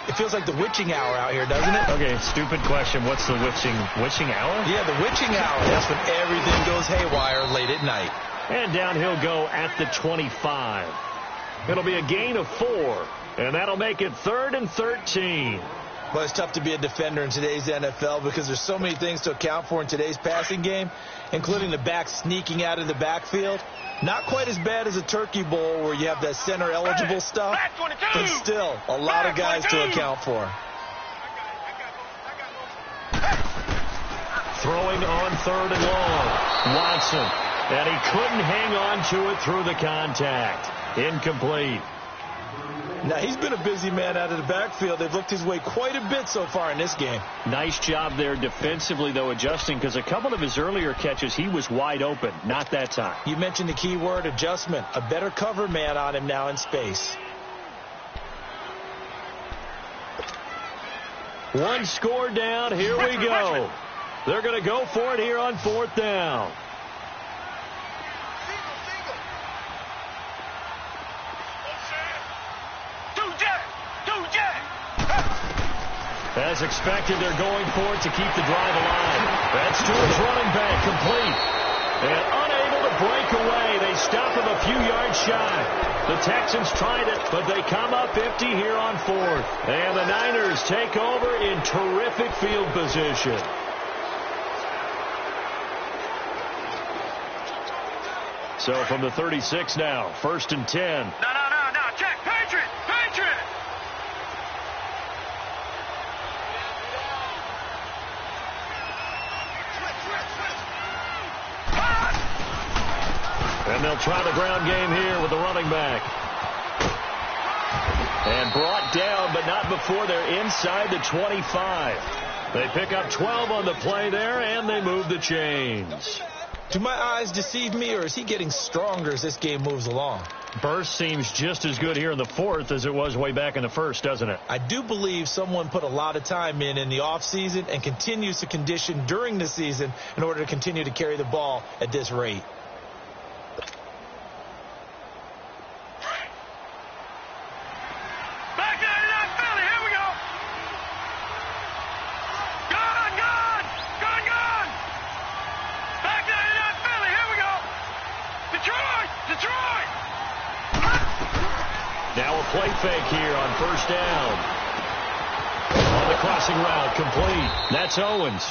S3: It feels like the witching hour out here, doesn't it?
S2: Okay, stupid question. What's the witching hour?
S3: Yeah, the witching hour. That's when everything goes haywire late at night.
S2: And down he'll go at the 25. It'll be a gain of 4, and that'll make it 3rd and 13.
S3: Well, it's tough to be a defender in today's NFL because there's so many things to account for in today's passing game, including the back sneaking out of the backfield. Not quite as bad as a turkey bowl where you have that center-eligible stuff, but still a lot of guys to account for.
S2: Throwing on 3rd and long. Watson. And he couldn't hang on to it through the contact. Incomplete.
S3: Now, he's been a busy man out of the backfield. They've looked his way quite a bit so far in this game.
S2: Nice job there defensively, though, adjusting, because a couple of his earlier catches, he was wide open. Not that time.
S3: You mentioned the key word, adjustment. A better cover man on him now in space.
S2: One score down. Here we go. They're going to go for it here on 4th down. As expected, they're going for it to keep the drive alive. That's to his running back, complete. And unable to break away. They stop him a few yards shy. The Texans tried it, but they come up empty here on 4th. And the Niners take over in terrific field position. So from the 36 now, 1st and 10.
S4: No. Check. Patriot.
S2: And they'll try the ground game here with the running back. And brought down, but not before they're inside the 25. They pick up 12 on the play there, and they move the chains.
S3: Do my eyes deceive me, or is he getting stronger as this game moves along?
S2: Burst seems just as good here in the 4th as it was way back in the 1st, doesn't it?
S3: I do believe someone put a lot of time in the offseason and continues to condition during the season in order to continue to carry the ball at this rate.
S2: Now a play fake here on 1st down. On the crossing route, complete. That's Owens.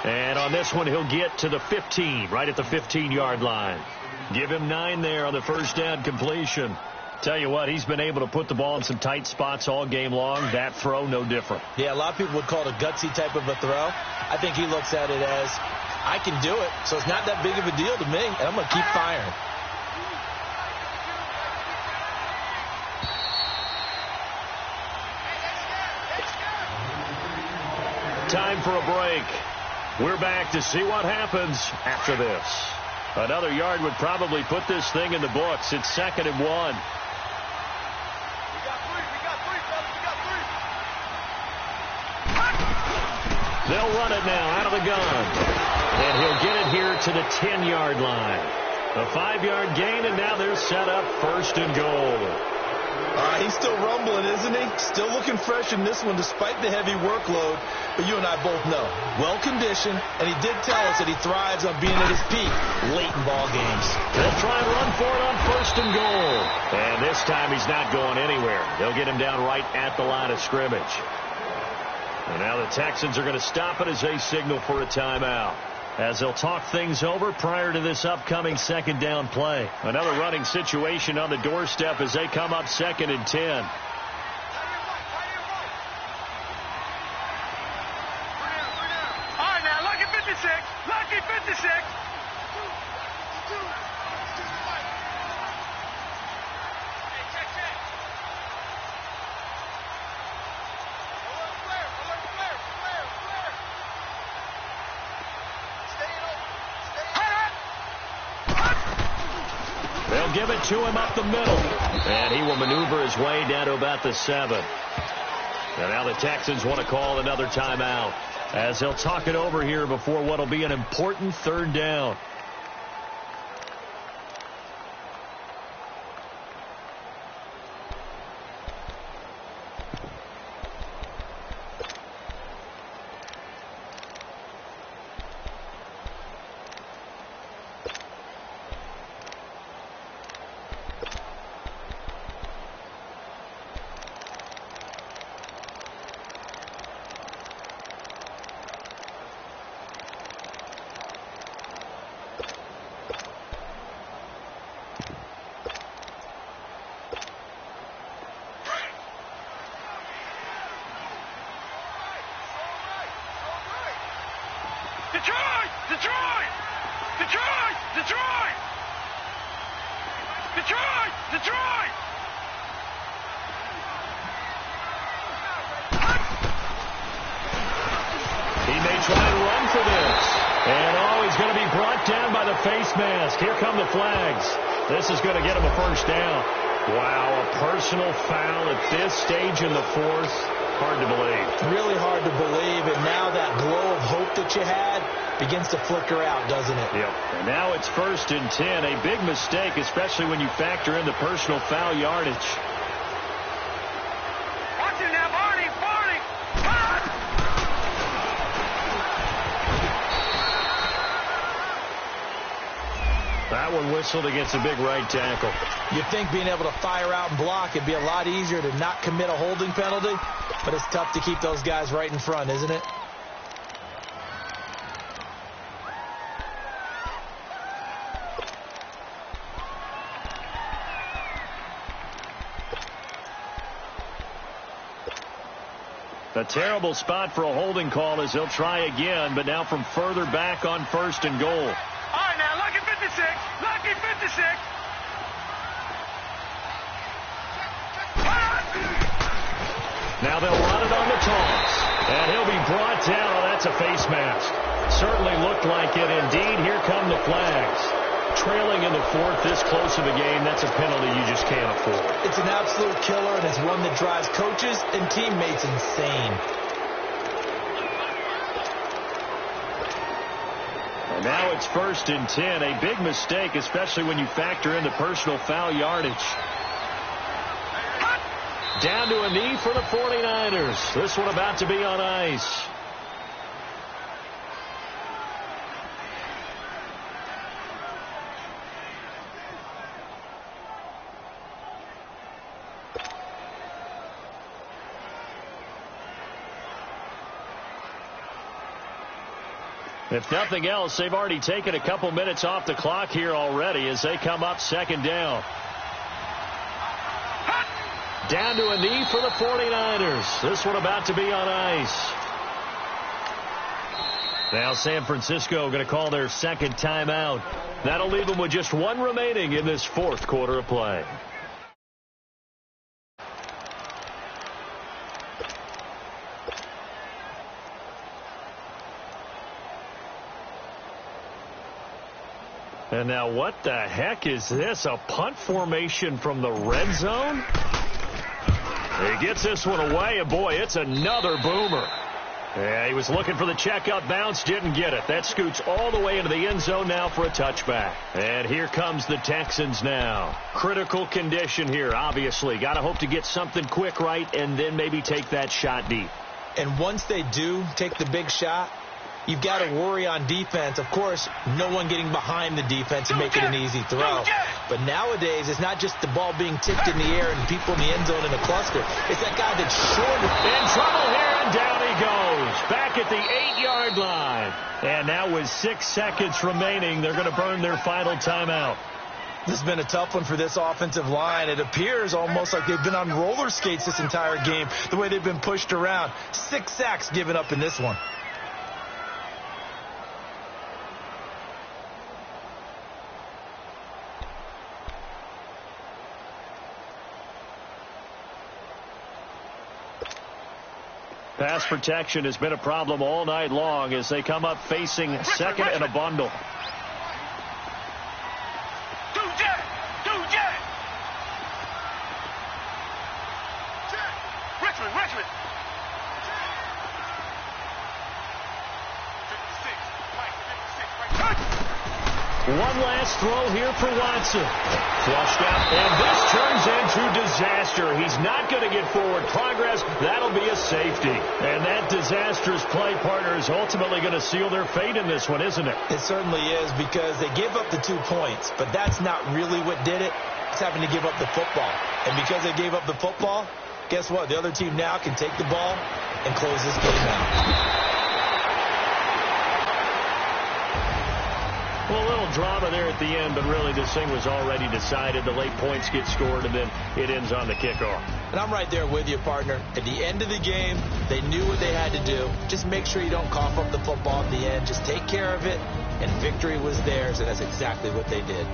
S2: And on this one, he'll get to the 15, right at the 15-yard line. Give him 9 there on the 1st down completion. Tell you what, he's been able to put the ball in some tight spots all game long. That throw, no different.
S3: Yeah, a lot of people would call it a gutsy type of a throw. I think he looks at it as, I can do it, so it's not that big of a deal to me, and I'm going to keep firing.
S2: Time for a break. We're back to see what happens after this. Another yard would probably put this thing in the books. It's 2nd and 1. They'll run it now out of the gun. And he'll get it here to the 10-yard line. A 5-yard gain, and now they're set up 1st and goal.
S3: He's still rumbling, isn't he? Still looking fresh in this one despite the heavy workload. But you and I both know, well-conditioned, and he did tell us that he thrives on being at his peak late in ball games.
S2: They'll try and run for it on 1st and goal. And this time he's not going anywhere. They'll get him down right at the line of scrimmage. And now the Texans are going to stop it as they signal for a timeout, as they'll talk things over prior to this upcoming 2nd down play. Another running situation on the doorstep as they come up 2nd and 10.
S4: All right, now, lucky 56. Lucky 56.
S2: They'll give it to him up the middle. And he will maneuver his way down to about the 7. And now the Texans want to call another timeout, as they'll talk it over here before what will be an important 3rd down.
S4: Detroit! Detroit! Detroit! Detroit! Detroit! Detroit!
S2: He may try and run for this. And he's going to be brought down by the face mask. Here come the flags. This is going to get him a 1st down. Wow, a personal foul at this stage in the 4th. Hard to believe.
S3: Really hard to believe, and now that glow of hope that you had begins to flicker out, doesn't it?
S2: Yep. And now it's 1st and 10. A big mistake, especially when you factor in the personal foul yardage.
S4: Watch it now, Barney! Barney!
S2: That one whistled against a big right tackle.
S3: You'd think being able to fire out and block it'd be a lot easier to not commit a holding penalty, but it's tough to keep those guys right in front, isn't it?
S2: A terrible spot for a holding call as he'll try again, but now from further back on 1st and goal.
S4: All right, now, lucky 56. Lucky 56.
S2: Now they'll run it on the toss. And he'll be brought down. Oh, that's a face mask. Certainly looked like it. Indeed, here come the flags. Trailing in the 4th this close to the game, that's a penalty you just can't afford.
S3: It's an absolute killer, and it's one that drives coaches and teammates insane.
S2: And now it's 1st and 10. A big mistake, especially when you factor in the personal foul yardage. Down to a knee for the 49ers. This one about to be on ice. If nothing else, they've already taken a couple minutes off the clock here already as they come up 2nd down. Down to a knee for the 49ers. This one about to be on ice. Now San Francisco going to call their 2nd timeout. That'll leave them with just one remaining in this 4th quarter of play. And now what the heck is this? A punt formation from the red zone? He gets this one away, and boy, it's another boomer. Yeah, he was looking for the checkup bounce, didn't get it. That scoots all the way into the end zone now for a touchback. And here comes the Texans now. Critical condition here, obviously. Got to hope to get something quick right and then maybe take that shot deep.
S3: And once they do take the big shot, you've got to worry on defense. Of course, no one getting behind the defense and making an easy throw. But nowadays, it's not just the ball being tipped in the air and people in the end zone in a cluster. It's that guy that's short.
S2: In trouble here, and down he goes. Back at the 8-yard line. And now with 6 seconds remaining, they're going to burn their final timeout.
S3: This has been a tough one for this offensive line. It appears almost like they've been on roller skates this entire game, the way they've been pushed around. 6 sacks given up in this one.
S2: Pass protection has been a problem all night long as they come up facing second and a bundle.
S4: Richmond.
S2: One last throw here for Watson. Flushed out, and this turns into disaster. He's not going to get forward progress. That'll be a safety. And that disastrous play, partner, is ultimately going to seal their fate in this one, isn't it?
S3: It certainly is, because they gave up the 2 points, but that's not really what did it. It's having to give up the football. And because they gave up the football, guess what? The other team now can take the ball and close this game out.
S2: Well, a little drama there at the end, but really this thing was already decided. The late points get scored, and then it ends on the kickoff.
S3: And I'm right there with you, partner. At the end of the game, they knew what they had to do. Just make sure you don't cough up the football at the end. Just take care of it, and victory was theirs, and that's exactly what they did.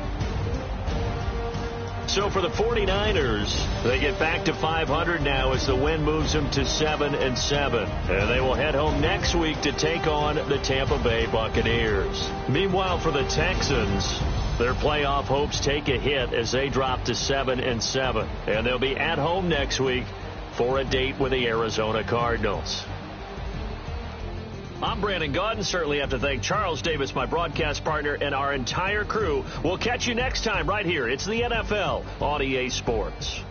S2: So for the 49ers, they get back to 500 now as the win moves them to 7-7. And they will head home next week to take on the Tampa Bay Buccaneers. Meanwhile, for the Texans, their playoff hopes take a hit as they drop to 7-7. And they'll be at home next week for a date with the Arizona Cardinals. I'm Brandon Gaudin. Certainly have to thank Charles Davis, my broadcast partner, and our entire crew. We'll catch you next time right here. It's the NFL on EA Sports.